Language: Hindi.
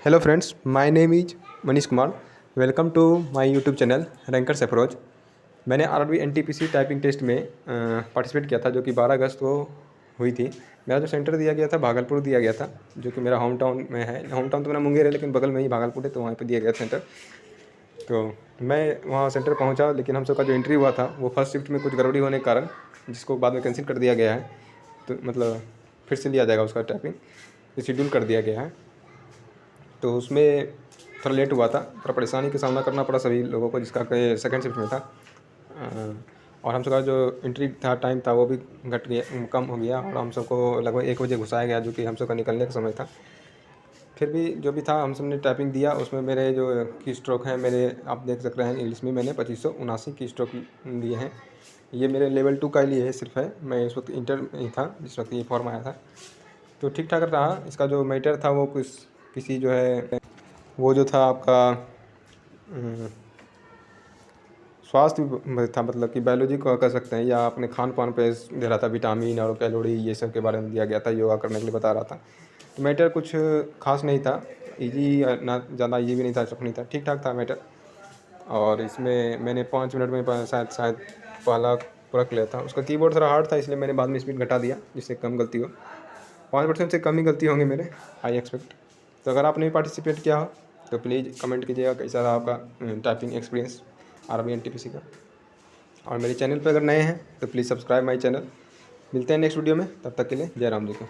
Hello friends, my name is Manish Kumar. Welcome to my YouTube channel rankers approach. मैंने आरआरबी एनटीपीसी टाइपिंग टेस्ट में पार्टिसिपेट किया था, जो कि 12 अगस्त को हुई थी। मेरा जो सेंटर दिया गया था भागलपुर दिया गया था, जो कि मेरा होम टाउन में है। होम टाउन तो मेरा मुंगेर है, लेकिन बगल में ही भागलपुर है, तो वहाँ पर दिया गया सेंटर। तो मैं वहाँ सेंटर पहुँचा, लेकिन हम सबका जो एंट्री हुआ था वो फर्स्ट शिफ्ट में कुछ गड़बड़ी होने के कारण, जिसको बाद में कैंसिल कर दिया गया है। तो मतलब फिर से लिया जाएगा उसका टाइपिंग, शेड्यूल कर दिया गया है। तो उसमें थोड़ा लेट हुआ था, थोड़ा परेशानी का सामना करना पड़ा सभी लोगों को, जिसका कि सेकंड शिफ्ट में था। और हम सबका जो एंट्री था टाइम था वो भी घट गया, कम हो गया, और हम सबको लगभग 1 बजे घुसाया गया, जो कि हम सबका निकलने का समय था। फिर भी जो भी था हम सब ने टाइपिंग दिया। उसमें मेरे जो की स्ट्रोक हैं, मेरे आप देख सक रहे हैं इंग्लिश में मैंने 2579 की स्ट्रोक दिए हैं। ये मेरे लेवल 2 का लिए है सिर्फ है। मैं इस वक्त इंटर में ही था जिस वक्त ये फॉर्म आया था। तो ठीक ठाक रहा। इसका जो मैटर था वो किसी जो है वो जो था आपका स्वास्थ्य में था, मतलब कि बायोलॉजी को कह सकते हैं, या अपने खान पान पे दे रहा था, विटामिन और कैलोरी ये सब के बारे में दिया गया था, योगा करने के लिए बता रहा था। तो मैटर कुछ खास नहीं था, इजी ना ज़्यादा इजी भी नहीं था, टफ नहीं था, ठीक ठाक था मैटर। और इसमें मैंने 5 मिनट में शायद पहला पूरा किया था। उसका कीबोर्ड थोड़ा हार्ड था, इसलिए मैंने बाद में स्पीड घटा दिया जिससे कम गलती हो। 5% से कम ही गलती होंगे मेरे, आई एक्सपेक्ट। तो अगर आपने भी पार्टिसिपेट किया हो तो प्लीज़ कमेंट कीजिएगा कैसा रहा आपका टाइपिंग एक्सपीरियंस आरआरबी एनटीपीसी का। और मेरे चैनल पर अगर नए हैं तो प्लीज़ सब्सक्राइब माई चैनल। मिलते हैं नेक्स्ट वीडियो में, तब तक के लिए जय राम जी को।